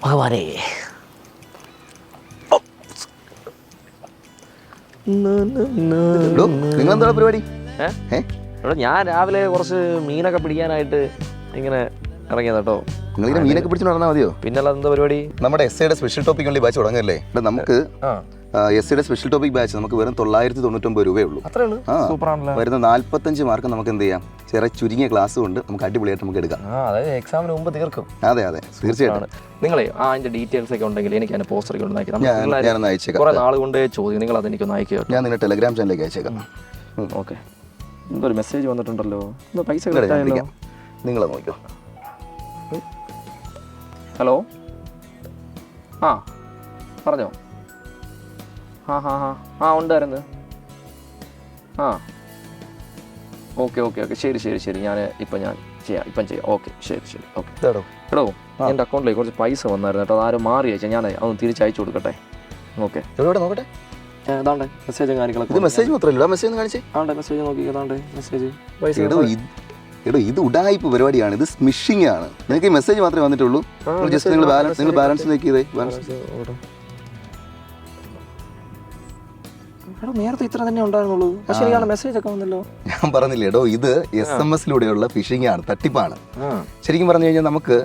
ഭഗവാനേ. നിങ്ങളെന്താ പരിപാടി? എടാ ഞാൻ രാവിലെ കുറച്ച് മീനൊക്കെ പിടിക്കാനായിട്ട് ഇങ്ങനെ ഇറങ്ങിയത് കേട്ടോ. നിങ്ങളിങ്ങനെ മീനൊക്കെ പിടിച്ചു നടന്നാൽ മതിയോ? പിന്നല്ല എന്താ പരിപാടി? നമ്മുടെ എസ്ഐയുടെ സ്പെഷ്യൽ ടോപ്പിക് ഉള്ള ബാച്ച് തുടങ്ങല്ലേ? നമുക്ക് എസ്ഐയുടെ സ്പെഷ്യൽ ടോപ്പിക് ബാച്ച് നമുക്ക് വെറും 999 രൂപയേ ഉള്ളൂ. വരുന്ന 45 മാർക്ക് നമുക്ക് എന്ത് ചെയ്യാം? ചെറിയ ചുരുങ്ങിയ ക്ലാസ് കൊണ്ട് നമുക്ക് അടിപൊളിയായിട്ട് നമുക്ക് എടുക്കാം. അതായത് എക്സാമിന് മുമ്പ് തീർക്കും. അതെ അതെ തീർച്ചയായിട്ടും. നിങ്ങളെ അതിന്റെ ഡീറ്റെയിൽസ് ഒക്കെ ഉണ്ടെങ്കിൽ എനിക്ക് അതിന്റെ പോസ്റ്റർ ഒക്കെ ഞാനൊന്ന് അയച്ചേക്കാം. കുറെ നാൾ കൊണ്ട് ചോദ്യം നിങ്ങൾ അതെനിക്കൊന്ന് അയക്കുക. ഞാൻ നിങ്ങളുടെ ടെലഗ്രാം ചാനലിലേക്ക് അയച്ചേക്കാം. ഓക്കെ. എന്തൊരു മെസ്സേജ് വന്നിട്ടുണ്ടല്ലോ. പൈസ നിങ്ങളെ നോക്കിയോ. ഹലോ, ആ പറഞ്ഞോ. ഉണ്ടായിരുന്നു. ഓക്കെ ഓക്കെ ഓക്കെ ശരി ശരി ശരി ഞാൻ ചെയ്യാം. ഓക്കെ ശരി ഓക്കെ. എടോ എൻ്റെ അക്കൗണ്ടിലേക്ക് കുറച്ച് പൈസ വന്നായിരുന്നു കേട്ടോ. അതാരും മാറി അയച്ചാൽ ഞാൻ അതൊന്ന് തിരിച്ചയച്ചു കൊടുക്കട്ടെ. ഓക്കെ നോക്കട്ടെ. അതാണ്ട് മെസ്സേജും കാര്യങ്ങളൊക്കെ. മെസ്സേജ് മാത്രമല്ല മെസ്സേജ് കാണിച്ചേ. മെസ്സേജ് നോക്കി. അതാണ്ട് മെസ്സേജ്. എടോ ഇത് ഉടായിപ്പ് പരിപാടിയാണ്. ഇത് സ്മിഷിംഗ് ആണ്. നിങ്ങൾക്ക് ഈ മെസ്സേജ് മാത്രമേ വന്നിട്ടുള്ളൂ. ജസ്റ്റ് നിങ്ങൾ ബാലൻസ് നോക്കിയതേ. നേരത്തെ ഇത്ര തന്നെ ഉണ്ടായിരുന്നുള്ളൂ. പക്ഷേ മെസ്സേജ് ഒക്കെ വന്നല്ലോ. ഞാൻ പറഞ്ഞില്ലേ എടോ, ഇത് SMS ഫിഷിംഗ് ആണ്, തട്ടിപ്പാണ്. ശരിക്കും പറഞ്ഞു കഴിഞ്ഞാൽ നമുക്ക്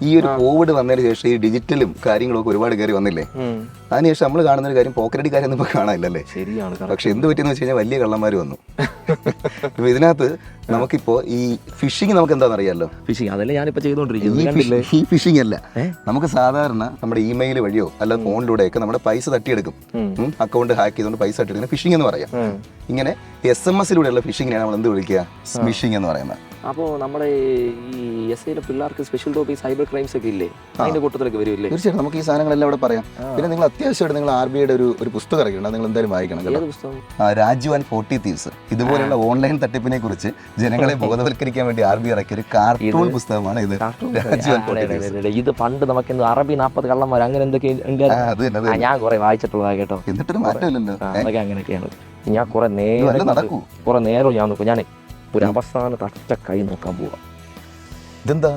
ഈ ഒരു കോവിഡ് വന്നതിന് ശേഷം ഈ ഡിജിറ്റലും കാര്യങ്ങളൊക്കെ ഒരുപാട് കയറി വന്നില്ലേ. അതിനുശേഷം നമ്മൾ കാണുന്ന ഒരു കാര്യം പോക്കറ്റടി കാര്യം ഇപ്പൊ കാണാനില്ലല്ലേ. ശരിയാണ്. പക്ഷെ എന്ത് പറ്റിയെന്ന് വെച്ച് കഴിഞ്ഞാൽ വലിയ കള്ളന്മാർ വന്നു. അപ്പൊ ഇതിനകത്ത് നമുക്കിപ്പോ ഈ ഫിഷിംഗ് നമുക്ക് എന്താണെന്ന് അറിയാലോ. ഫിഷിംഗ് അതല്ലേ ഞാനിപ്പോ ചെയ്തോണ്ടിരിക്കുന്നത്. ഈ ഫിഷിംഗ് അല്ല, നമുക്ക് സാധാരണ നമ്മുടെ ഇമെയിൽ വഴിയോ അല്ല ഫോണിലൂടെ ഒക്കെ നമ്മുടെ പൈസ തട്ടിയെടുക്കും. അക്കൗണ്ട് ഹാക്ക് ചെയ്തുകൊണ്ട് പൈസ തട്ടിയെടുക്കുന്ന ഫിഷിംഗ് എന്ന് പറയാം. ഇങ്ങനെ SMS ഫിഷിങ്ങിനെയാണ് നമ്മൾ എന്ത് വിളിക്കുക? സ്മിഷിംഗ് എന്ന് പറയുന്നത്. അപ്പോൾ നമ്മുടെ ഈ എസ്ഐയുടെ പിള്ളേർക്ക് സ്പെഷ്യൽ ടോപ്പിക് സൈബർ ക്രൈംസ് ഒക്കെ ഇല്ലേ, അതിന്റെ കൂട്ടത്തിലൊക്കെ വരില്ലേ? തീർച്ചയായിട്ടും നമുക്ക് ഈ സാധനങ്ങളെല്ലാം ഇവിടെ പറയാം. പിന്നെ നിങ്ങൾ അത്യാവശ്യമായിട്ട് നിങ്ങൾ RBIയുടെ ഒരു പുസ്തകം ഇറക്കിയിട്ടുണ്ട്. നിങ്ങൾ എന്തായാലും വായിക്കണം. Raju and 40 thieves. ഇതുപോലുള്ള ഓൺലൈൻ തട്ടിപ്പിനെ കുറിച്ച് ജനങ്ങളെ ബോധവൽക്കരിക്കാൻ വേണ്ടി RBI ഇറക്കിയ ഒരു കാർട്ടൂൺ പുസ്തകമാണ് ഇത്. ഇത് പണ്ട് നമുക്ക് അറബി 40 കള്ളന്മാർ അങ്ങനെ എന്തൊക്കെ ഞാൻ കുറെ വായിച്ചിട്ടുള്ളതാ കേട്ടോ. എന്നിട്ടൊരു മാറ്റമില്ലല്ലോ. അതൊക്കെ അങ്ങനെയൊക്കെയാണ്. ഞാൻ കുറെ നേരം ഞാൻ നോക്കും. ഞാൻ ഒരു അവസാന തട്ട കൈ നോക്കാൻ പോവാ. ഇതെന്താ?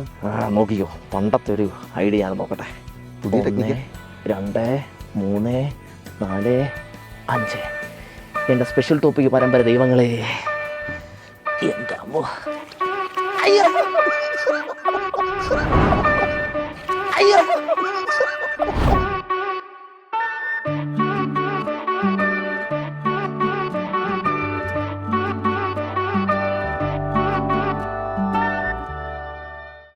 നോക്കിക്കോ, പണ്ടത്തെ ഒരു ഐഡിയ ഞാൻ നോക്കട്ടെ. 1 2 3 4 5 എൻ്റെ സ്പെഷ്യൽ ടോപ്പിക് പരമ്പര ദൈവങ്ങളെ. എൻ്റെ അമ്മോ, അയ്യോ അയ്യോ